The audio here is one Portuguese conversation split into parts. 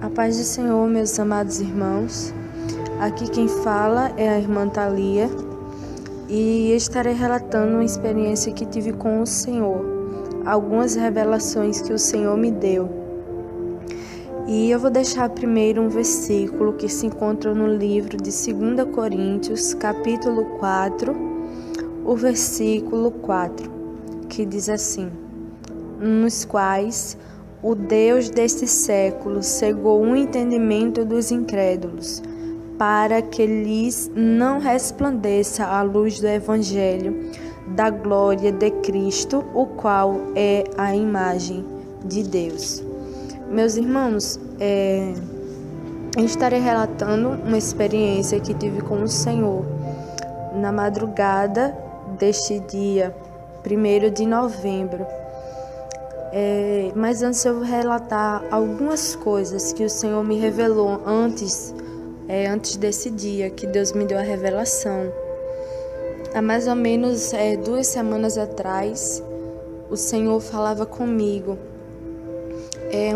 A paz do Senhor, meus amados irmãos. Aqui quem fala é a irmã Thalia e estarei relatando uma experiência que tive com o Senhor, algumas revelações que o Senhor me deu. E eu vou deixar primeiro um versículo que se encontra no livro de 2 Coríntios, capítulo 4, o versículo 4, que diz assim: nos quais o Deus deste século cegou o entendimento dos incrédulos, para que lhes não resplandeça a luz do Evangelho da glória de Cristo, o qual é a imagem de Deus. Meus irmãos, eu estarei relatando uma experiência que tive com o Senhor na madrugada deste dia 1º de novembro. Mas antes eu vou relatar algumas coisas que o Senhor me revelou antes desse dia, que Deus me deu a revelação. Há mais ou menos 2 semanas atrás, o Senhor falava comigo.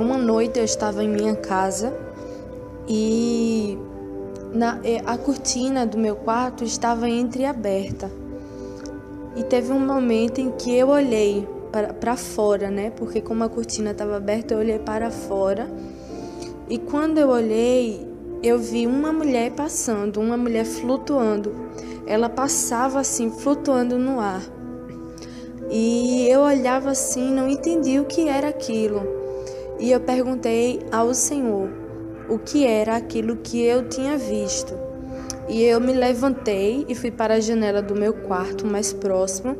Uma noite eu estava em minha casa e a cortina do meu quarto estava entreaberta. E teve um momento em que eu olhei para fora, né? Porque como a cortina estava aberta, eu olhei para fora. E quando eu olhei, eu vi uma mulher passando, uma mulher flutuando. Ela passava assim, flutuando no ar. E eu olhava assim, não entendi o que era aquilo. E eu perguntei ao Senhor o que era aquilo que eu tinha visto. E eu me levantei e fui para a janela do meu quarto mais próximo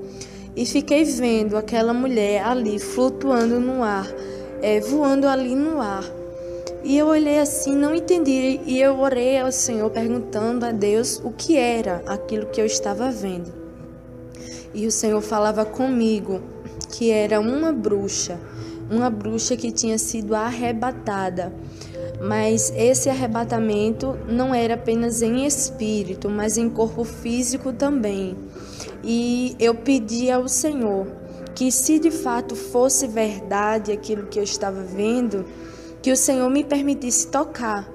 e fiquei vendo aquela mulher ali flutuando no ar, voando ali no ar. E eu olhei assim, não entendi, e eu orei ao Senhor perguntando a Deus o que era aquilo que eu estava vendo. E o Senhor falava comigo que era uma bruxa que tinha sido arrebatada. Mas esse arrebatamento não era apenas em espírito, mas em corpo físico também. E eu pedi ao Senhor que, se de fato fosse verdade aquilo que eu estava vendo, que o Senhor me permitisse tocar.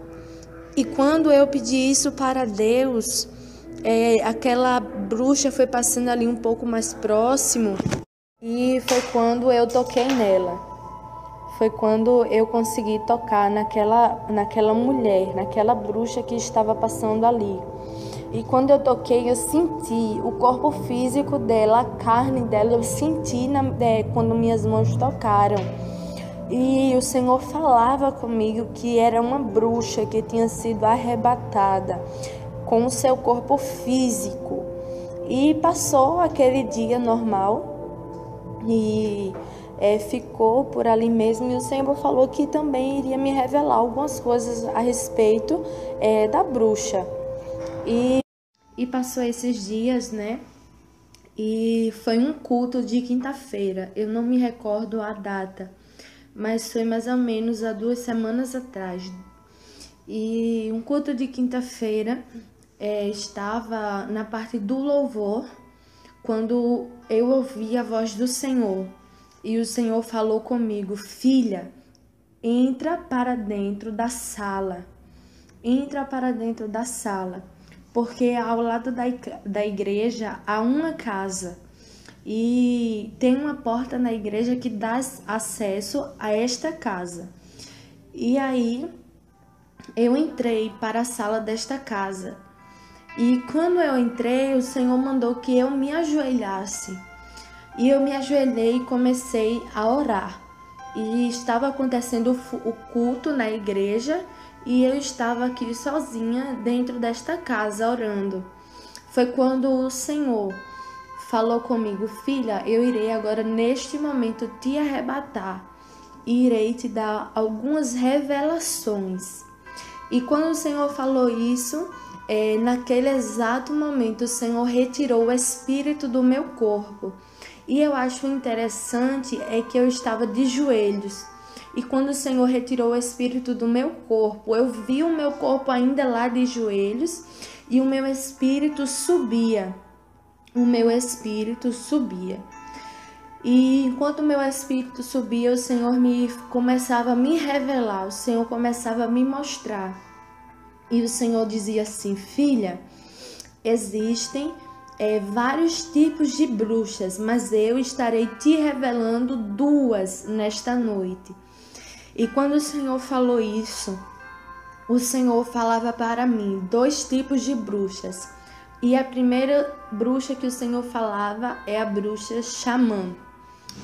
E quando eu pedi isso para Deus, aquela bruxa foi passando ali um pouco mais próximo e foi quando eu toquei nela. Foi quando eu consegui tocar naquela mulher, naquela bruxa que estava passando ali. E quando eu toquei, eu senti o corpo físico dela, a carne dela, eu senti quando minhas mãos tocaram. E o Senhor falava comigo que era uma bruxa que tinha sido arrebatada com o seu corpo físico. E passou aquele dia normal e ficou por ali mesmo, e o Senhor falou que também iria me revelar algumas coisas a respeito da bruxa. E passou esses dias, né? E foi um culto de quinta-feira, eu não me recordo a data, mas foi mais ou menos há 2 semanas atrás. E um culto de quinta-feira estava na parte do louvor, quando eu ouvi a voz do Senhor. E o Senhor falou comigo: filha, entra para dentro da sala. Entra para dentro da sala. Porque ao lado da igreja há uma casa. E tem uma porta na igreja que dá acesso a esta casa. E aí eu entrei para a sala desta casa. E quando eu entrei, o Senhor mandou que eu me ajoelhasse. E eu me ajoelhei e comecei a orar. E estava acontecendo o culto na igreja e eu estava aqui sozinha dentro desta casa orando. Foi quando o Senhor falou comigo: filha, eu irei agora neste momento te arrebatar e irei te dar algumas revelações. E quando o Senhor falou isso, naquele exato momento o Senhor retirou o espírito do meu corpo. E eu acho interessante que eu estava de joelhos. E quando o Senhor retirou o espírito do meu corpo, eu vi o meu corpo ainda lá de joelhos e o meu espírito subia. O meu espírito subia. E enquanto meu espírito subia, o Senhor começava a me revelar, o Senhor começava a me mostrar. E o Senhor dizia assim: filha, existem vários tipos de bruxas, mas eu estarei te revelando 2 nesta noite. E quando o Senhor falou isso, o Senhor falava para mim 2 tipos de bruxas. E a primeira bruxa que o Senhor falava é a bruxa xamã.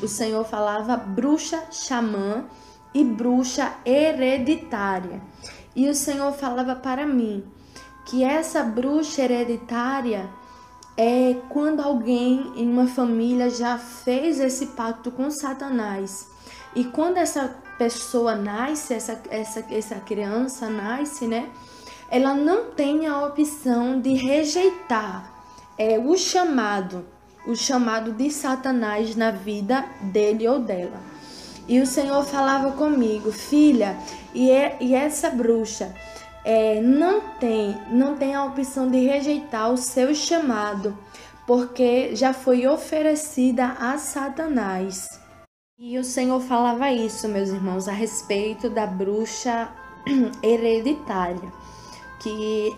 O Senhor falava bruxa xamã e bruxa hereditária. E o Senhor falava para mim que essa bruxa hereditária é quando alguém em uma família já fez esse pacto com Satanás. E quando essa pessoa nasce, essa criança nasce, né? Ela não tem a opção de rejeitar o chamado de Satanás na vida dele ou dela. E o Senhor falava comigo: filha, e essa bruxa não tem a opção de rejeitar o seu chamado, porque já foi oferecida a Satanás. E o Senhor falava isso, meus irmãos, a respeito da bruxa hereditária, que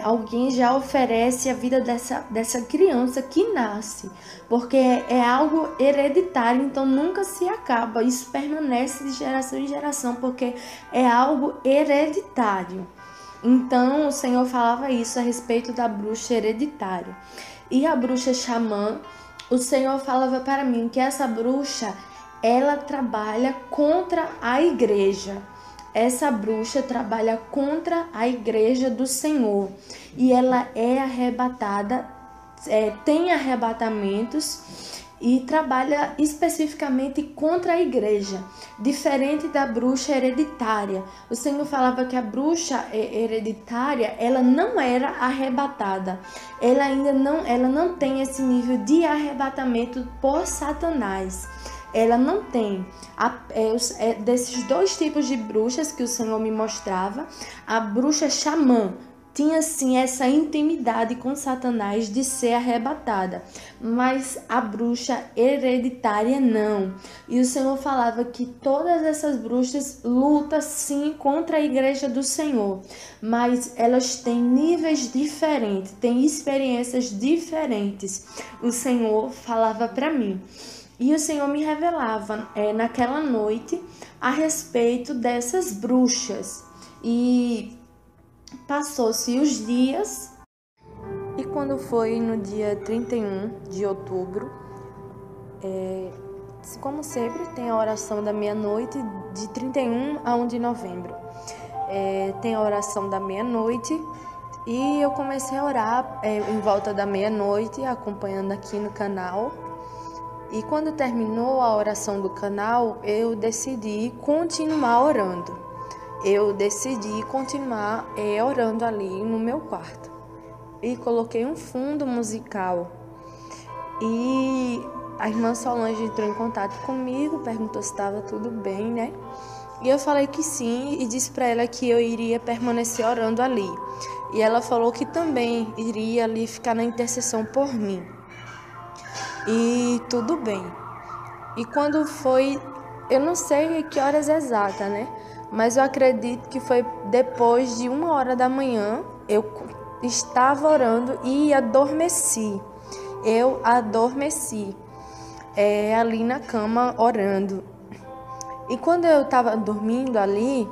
alguém já oferece a vida dessa criança que nasce, porque é algo hereditário, então nunca se acaba, isso permanece de geração em geração, porque é algo hereditário. Então o Senhor falava isso a respeito da bruxa hereditária. E a bruxa xamã, o Senhor falava para mim que essa bruxa, ela trabalha contra a igreja. Essa bruxa trabalha contra a igreja do Senhor e ela é arrebatada, tem arrebatamentos e trabalha especificamente contra a igreja, diferente da bruxa hereditária. O Senhor falava que a bruxa hereditária, ela não era arrebatada, ela não tem esse nível de arrebatamento por Satanás. Ela não tem. Desses 2 tipos de bruxas que o Senhor me mostrava, a bruxa xamã tinha sim essa intimidade com Satanás de ser arrebatada, mas a bruxa hereditária não. E o Senhor falava que todas essas bruxas lutam sim contra a igreja do Senhor, mas elas têm níveis diferentes, têm experiências diferentes. O Senhor falava para mim. E o Senhor me revelava naquela noite a respeito dessas bruxas. E passou-se os dias. E quando foi no dia 31 de outubro, como sempre, tem a oração da meia-noite, de 31 a 1 de novembro. Tem a oração da meia-noite. E eu comecei a orar em volta da meia-noite, acompanhando aqui no canal. E quando terminou a oração do canal, eu decidi continuar orando. Eu decidi continuar orando ali no meu quarto. E coloquei um fundo musical. E a irmã Solange entrou em contato comigo, perguntou se estava tudo bem, né? E eu falei que sim e disse para ela que eu iria permanecer orando ali. E ela falou que também iria ali ficar na intercessão por mim. E tudo bem. E quando foi, eu não sei que horas exatas, né? Mas eu acredito que foi depois de 1h da manhã, eu estava orando e adormeci. Eu adormeci ali na cama orando. E quando eu estava dormindo ali,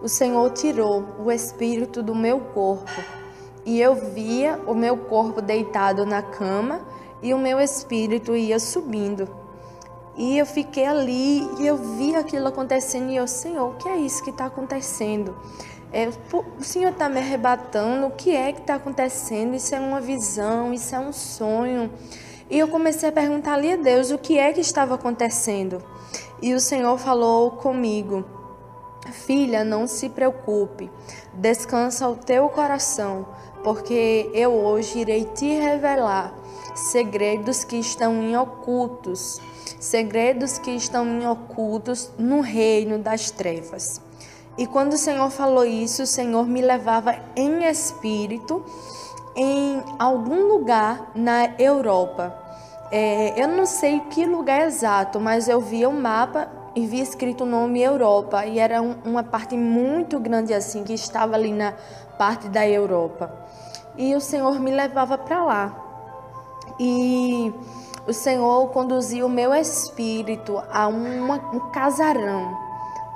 o Senhor tirou o espírito do meu corpo. E eu via o meu corpo deitado na cama e o meu espírito ia subindo. E eu fiquei ali e eu vi aquilo acontecendo e eu, Senhor, o que é isso que está acontecendo? O Senhor está me arrebatando, o que é que está acontecendo? Isso é uma visão, isso é um sonho. E eu comecei a perguntar ali a Deus o que é que estava acontecendo. E o Senhor falou comigo: filha, não se preocupe, descansa o teu coração, porque eu hoje irei te revelar segredos que estão em ocultos, segredos que estão em ocultos no reino das trevas. E quando o Senhor falou isso, o Senhor me levava em espírito em algum lugar na Europa. Eu não sei que lugar exato, mas eu via o mapa e vi escrito o nome Europa, e era uma parte muito grande assim, que estava ali na parte da Europa. E o Senhor me levava para lá. E o Senhor conduziu o meu espírito a um casarão.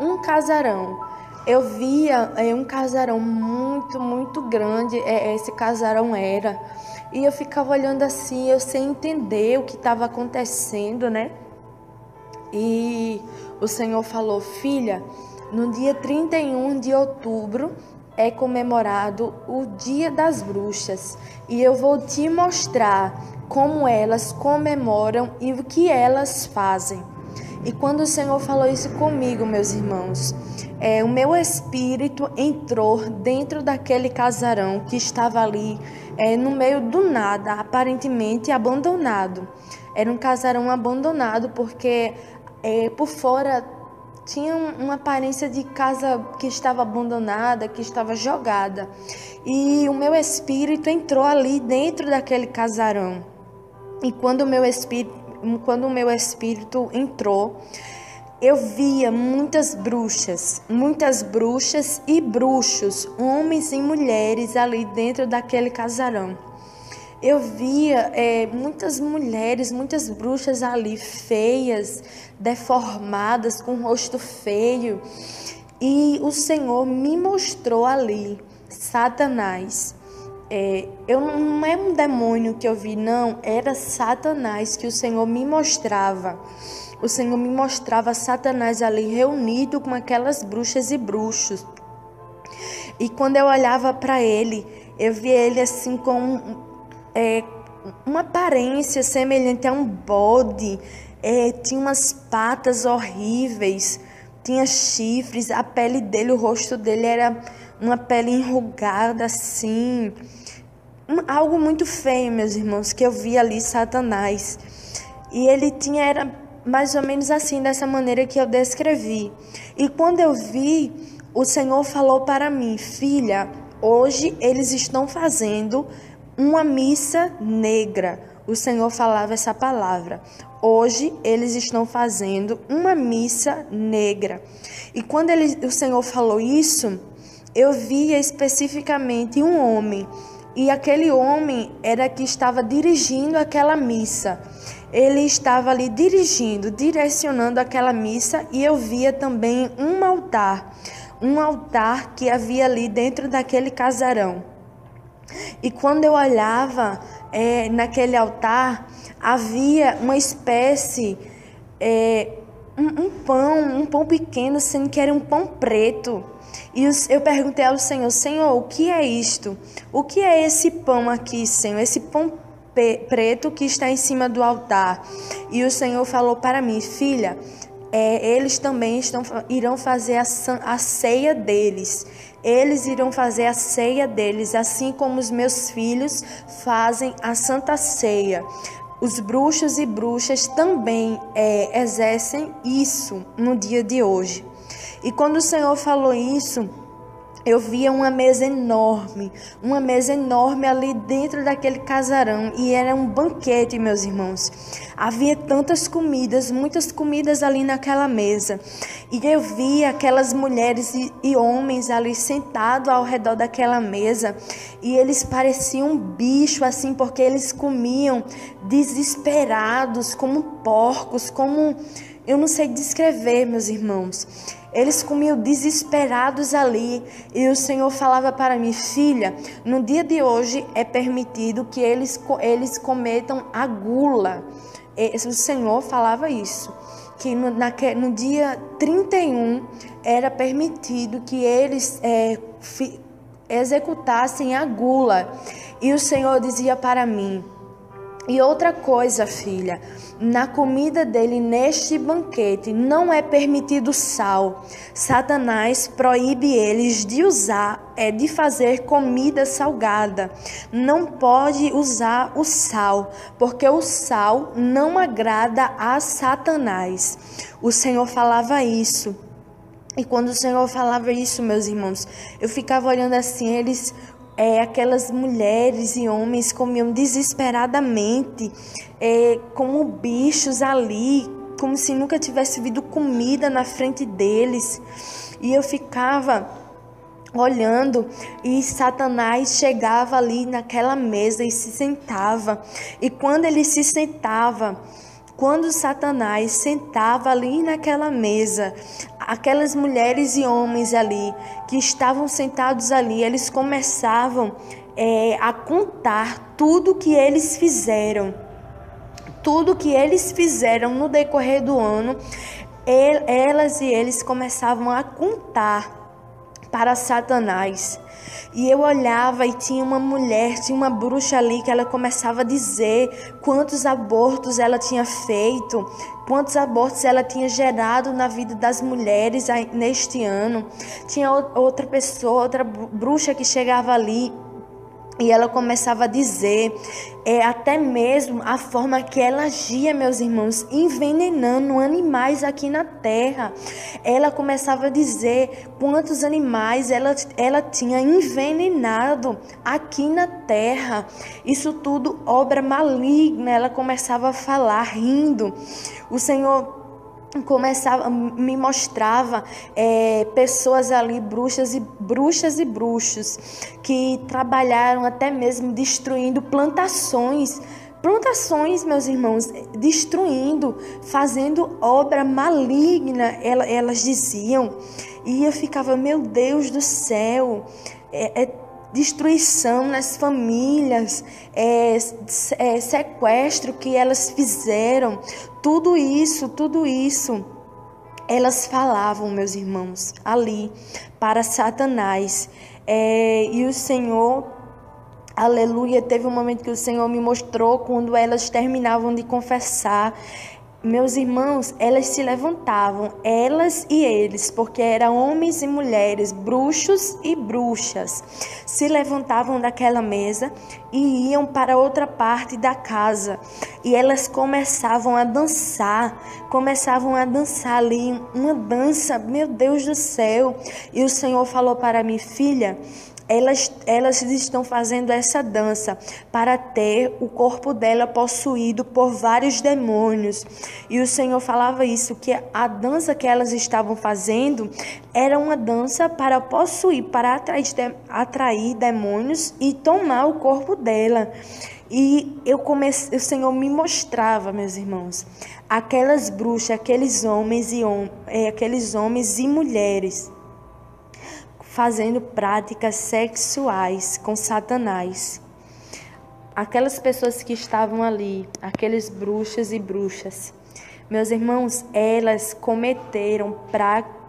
Um casarão. Eu via um casarão muito, muito grande. Esse casarão era. E eu ficava olhando assim, eu sem entender o que estava acontecendo, né? E o Senhor falou: filha, no dia 31 de outubro é comemorado o Dia das Bruxas. E eu vou te mostrar como elas comemoram e o que elas fazem. E quando o Senhor falou isso comigo, meus irmãos, o meu espírito entrou dentro daquele casarão que estava ali no meio do nada, aparentemente abandonado. Era um casarão abandonado porque por fora tinha uma aparência de casa que estava abandonada, que estava jogada. E o meu espírito entrou ali dentro daquele casarão. E quando o meu espírito entrou, eu via muitas bruxas e bruxos, homens e mulheres ali dentro daquele casarão. Eu via muitas mulheres, muitas bruxas ali, feias, deformadas, com o rosto feio. E o Senhor me mostrou ali Satanás. Não é um demônio que eu vi, não. Era Satanás que o Senhor me mostrava. O Senhor me mostrava Satanás ali reunido com aquelas bruxas e bruxos. E quando eu olhava para ele, eu via ele assim com uma aparência semelhante a um bode, tinha umas patas horríveis, tinha chifres, a pele dele, o rosto dele era uma pele enrugada assim, algo muito feio, meus irmãos, que eu vi ali Satanás. E ele era mais ou menos assim, dessa maneira que eu descrevi. E quando eu vi, o Senhor falou para mim: filha, hoje eles estão fazendo uma missa negra. O Senhor falava essa palavra. Hoje eles estão fazendo uma missa negra. E quando o Senhor falou isso, eu via especificamente um homem. E aquele homem era que estava dirigindo aquela missa. Ele estava ali direcionando aquela missa. E eu via também um altar que havia ali dentro daquele casarão. E quando eu olhava naquele altar, havia uma espécie, um pão pequeno, sendo que era um pão preto. E eu perguntei ao Senhor: Senhor, o que é isto? O que é esse pão aqui, Senhor? Esse pão preto que está em cima do altar. E o Senhor falou para mim: filha, eles também irão fazer a ceia deles. Eles irão fazer a ceia deles, assim como os meus filhos fazem a Santa Ceia. Os bruxos e bruxas também exercem isso no dia de hoje. E quando o Senhor falou isso, eu via uma mesa enorme ali dentro daquele casarão, e era um banquete, meus irmãos. Havia tantas comidas, muitas comidas ali naquela mesa. E eu via aquelas mulheres e homens ali sentados ao redor daquela mesa, e eles pareciam um bicho assim, porque eles comiam desesperados, como porcos, como... Eu não sei descrever, meus irmãos. Eles comiam desesperados ali. E o Senhor falava para mim: filha, no dia de hoje é permitido que eles cometam a gula. O Senhor falava isso. Que no dia 31 era permitido que eles executassem a gula. E o Senhor dizia para mim: e outra coisa, filha, na comida dele, neste banquete, não é permitido sal. Satanás proíbe eles de fazer comida salgada. Não pode usar o sal, porque o sal não agrada a Satanás. O Senhor falava isso. E quando o Senhor falava isso, meus irmãos, eu ficava olhando assim, eles aquelas mulheres e homens comiam desesperadamente, como bichos ali, como se nunca tivesse havido comida na frente deles. E eu ficava olhando, e Satanás chegava ali naquela mesa e se sentava. E quando ele se sentava, quando Satanás sentava ali naquela mesa, aquelas mulheres e homens ali que estavam sentados ali, eles começavam a contar tudo que eles fizeram. Tudo que eles fizeram no decorrer do ano, elas e eles começavam a contar para Satanás. E eu olhava e tinha uma mulher, tinha uma bruxa ali que ela começava a dizer quantos abortos ela tinha feito, quantos abortos ela tinha gerado na vida das mulheres neste ano. Tinha outra pessoa, outra bruxa que chegava ali e ela começava a dizer até mesmo a forma que ela agia, meus irmãos, envenenando animais aqui na terra. Ela começava a dizer quantos animais ela tinha envenenado aqui na terra. Isso tudo obra maligna. Ela começava a falar rindo. O Senhor me mostrava pessoas ali, bruxas e bruxos, que trabalharam até mesmo destruindo plantações, meus irmãos, destruindo, fazendo obra maligna, elas diziam. E eu ficava, meu Deus do céu, destruição nas famílias, sequestro que elas fizeram, tudo isso, elas falavam, meus irmãos, ali para Satanás. E o Senhor, aleluia, teve um momento que o Senhor me mostrou quando elas terminavam de confessar. Meus irmãos, elas se levantavam, elas e eles, porque eram homens e mulheres, bruxos e bruxas, se levantavam daquela mesa e iam para outra parte da casa. E elas começavam a dançar ali, uma dança, meu Deus do céu. E o Senhor falou para mim, filha, elas estão fazendo essa dança para ter o corpo dela possuído por vários demônios. E o Senhor falava isso, que a dança que elas estavam fazendo era uma dança para possuir, para atrair demônios e tomar o corpo dela. E o Senhor me mostrava, meus irmãos, aquelas bruxas, aqueles homens e mulheres fazendo práticas sexuais com Satanás. Aquelas pessoas que estavam ali, aqueles bruxas e bruxas, meus irmãos, elas cometeram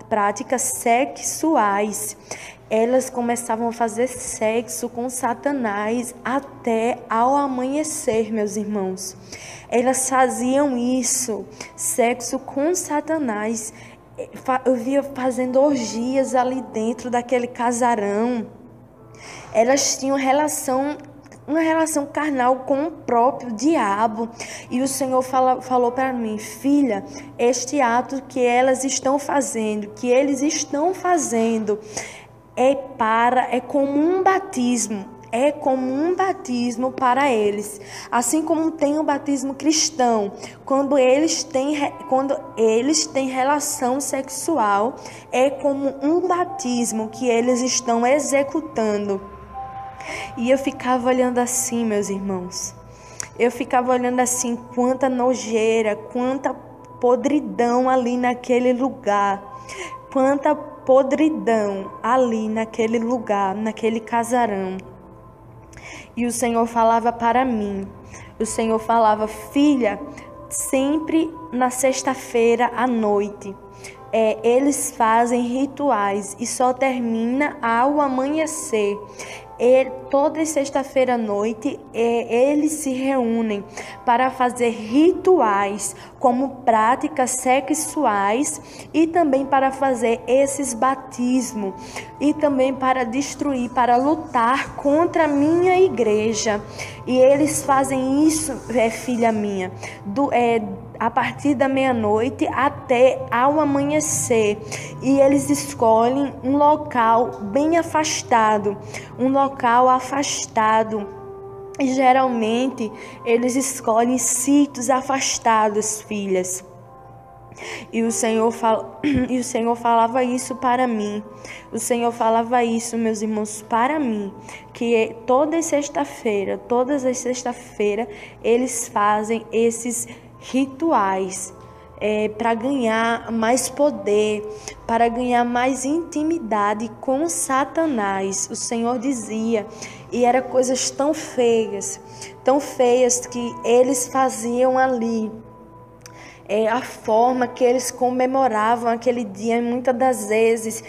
práticas sexuais. Elas começavam a fazer sexo com Satanás até ao amanhecer, meus irmãos. Elas faziam isso, sexo com Satanás. Eu via fazendo orgias ali dentro daquele casarão. Elas tinham uma relação carnal com o próprio diabo. E o Senhor falou para mim, filha, este ato que eles estão fazendo é como um batismo. É como um batismo para eles. Assim como tem o batismo cristão, quando eles têm relação sexual, é como um batismo que eles estão executando. E eu ficava olhando assim, meus irmãos. Eu ficava olhando assim, quanta nojeira, quanta podridão ali naquele lugar. Quanta podridão ali naquele lugar, naquele casarão. E o Senhor falava para mim, o Senhor falava, filha, sempre na sexta-feira à noite, eles fazem rituais e só termina ao amanhecer. Toda sexta-feira à noite, eles se reúnem para fazer rituais como práticas sexuais e também para fazer esses batismos e também para destruir, para lutar contra a minha igreja. E eles fazem isso, filha minha, a partir da meia-noite até ao amanhecer. E eles escolhem um local bem afastado, E geralmente eles escolhem sítios afastados, filhas. E o Senhor falava isso para mim. O Senhor falava isso, meus irmãos, para mim, que todas as sexta-feira, eles fazem esses rituais para ganhar mais poder, para ganhar mais intimidade com Satanás. O Senhor dizia, e eram coisas tão feias que eles faziam ali. A forma que eles comemoravam aquele dia, muitas das vezes,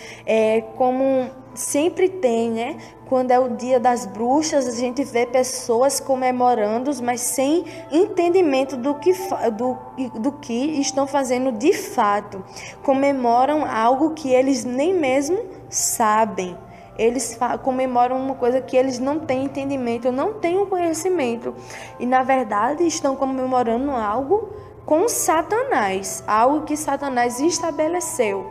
como sempre tem, né? Quando é o dia das bruxas, a gente vê pessoas comemorando, mas sem entendimento do que estão fazendo de fato. Comemoram algo que eles nem mesmo sabem. Eles comemoram uma coisa que eles não têm entendimento, não têm conhecimento. E, na verdade, estão comemorando algo com Satanás, algo que Satanás estabeleceu.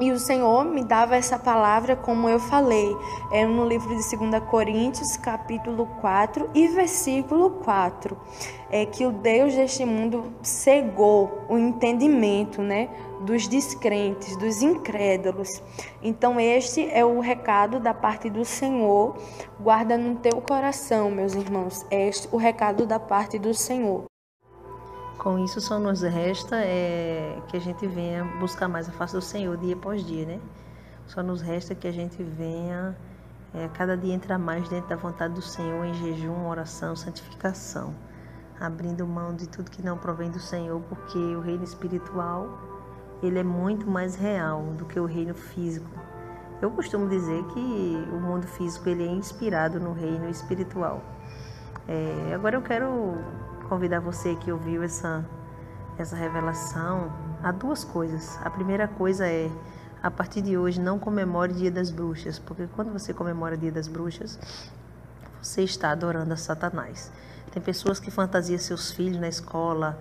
E o Senhor me dava essa palavra, como eu falei, no livro de 2 Coríntios, capítulo 4 e versículo 4, que o Deus deste mundo cegou o entendimento, né, dos descrentes, dos incrédulos. Então este é o recado da parte do Senhor. Guarda no teu coração, meus irmãos, este é o recado da parte do Senhor. Com isso, só nos resta que a gente venha buscar mais a face do Senhor dia após dia, né? Só nos resta que a gente venha cada dia entrar mais dentro da vontade do Senhor em jejum, oração, santificação, abrindo mão de tudo que não provém do Senhor, porque o reino espiritual, ele é muito mais real do que o reino físico. Eu costumo dizer que o mundo físico, ele é inspirado no reino espiritual. Agora eu quero convidar você que ouviu essa revelação a duas coisas. A primeira coisa é, a partir de hoje, não comemore Dia das Bruxas, porque quando você comemora Dia das Bruxas, você está adorando a Satanás. Tem pessoas que fantasiam seus filhos na escola,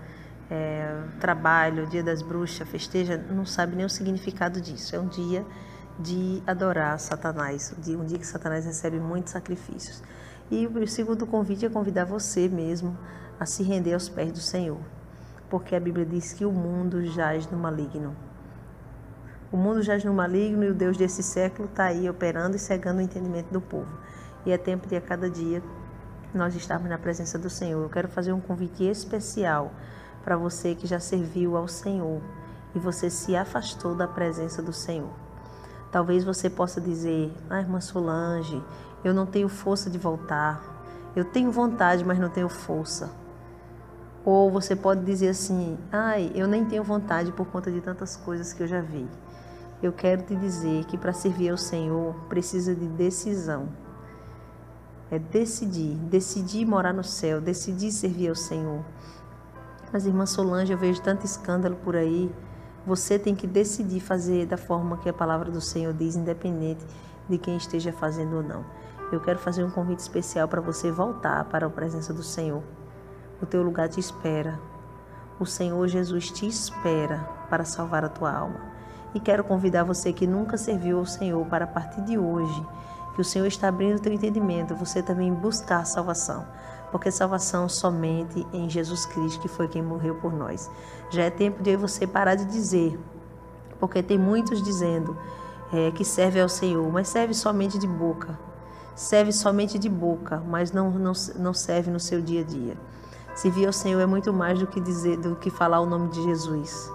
trabalho, Dia das Bruxas, festeja, não sabe nem o significado disso. É um dia de adorar Satanás, um dia que Satanás recebe muitos sacrifícios. E o segundo convite é convidar você mesmo a se render aos pés do Senhor, porque a Bíblia diz que o mundo jaz no maligno. O mundo jaz no maligno e o Deus desse século está aí operando e cegando o entendimento do povo. E é tempo de a cada dia nós estarmos na presença do Senhor. Eu quero fazer um convite especial para você que já serviu ao Senhor e você se afastou da presença do Senhor. Talvez você possa dizer, irmã Solange, eu não tenho força de voltar. Eu tenho vontade, mas não tenho força. Ou você pode dizer assim, eu nem tenho vontade por conta de tantas coisas que eu já vi. Eu quero te dizer que para servir ao Senhor precisa de decisão. É decidir morar no céu, decidir servir ao Senhor. Mas, irmã Solange, eu vejo tanto escândalo por aí. Você tem que decidir fazer da forma que a palavra do Senhor diz, independente de quem esteja fazendo ou não. Eu quero fazer um convite especial para você voltar para a presença do Senhor. O teu lugar te espera. O Senhor Jesus te espera para salvar a tua alma. E quero convidar você que nunca serviu ao Senhor para a partir de hoje, que o Senhor está abrindo o teu entendimento, você também buscar salvação. Porque salvação somente em Jesus Cristo, que foi quem morreu por nós. Já é tempo de você parar de dizer, porque tem muitos dizendo que serve ao Senhor, mas serve somente de boca. Serve somente de boca, mas não serve no seu dia a dia. Servir ao Senhor é muito mais do que falar o nome de Jesus.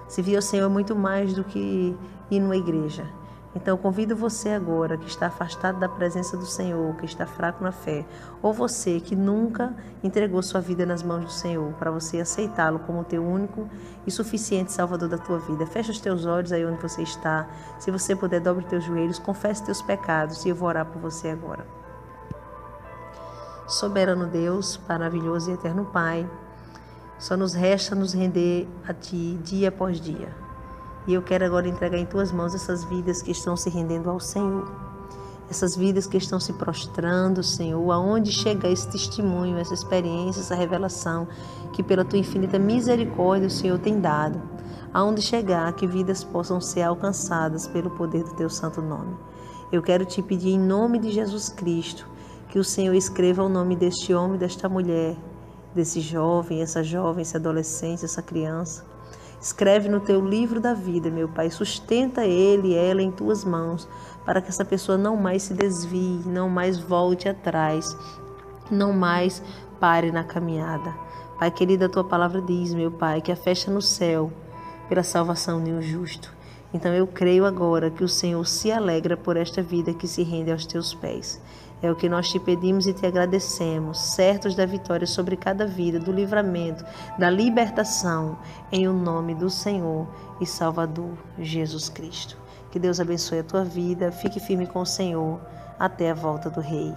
Servir ao Senhor é muito mais do que ir numa igreja. Então eu convido você agora que está afastado da presença do Senhor, que está fraco na fé, ou você que nunca entregou sua vida nas mãos do Senhor, para você aceitá-lo como teu único e suficiente Salvador da tua vida. Fecha os teus olhos aí onde você está. Se você puder, dobre os teus joelhos, confesse teus pecados e eu vou orar por você agora. Soberano Deus, maravilhoso e eterno Pai, só nos resta nos render a Ti dia após dia. E eu quero agora entregar em Tuas mãos essas vidas que estão se rendendo ao Senhor. essas vidas que estão se prostrando, Senhor, aonde chega esse testemunho, essa experiência, essa revelação que pela Tua infinita misericórdia o Senhor tem dado, aonde chegar, que vidas possam ser alcançadas pelo poder do Teu santo nome. Eu quero Te pedir em nome de Jesus Cristo, que o Senhor escreva o nome deste homem, desta mulher, desse jovem, esse adolescente, essa criança. Escreve no Teu livro da vida, meu Pai, sustenta ele e ela em Tuas mãos, para que essa pessoa não mais se desvie, não mais volte atrás, não mais pare na caminhada. Pai querido, a Tua palavra diz, meu Pai, que a festa no céu pela salvação de um justo. Então eu creio agora que o Senhor se alegra por esta vida que se rende aos Teus pés. É o que nós Te pedimos e Te agradecemos, certos da vitória sobre cada vida, do livramento, da libertação, em o nome do Senhor e Salvador Jesus Cristo. Que Deus abençoe a tua vida, fique firme com o Senhor, até a volta do Rei.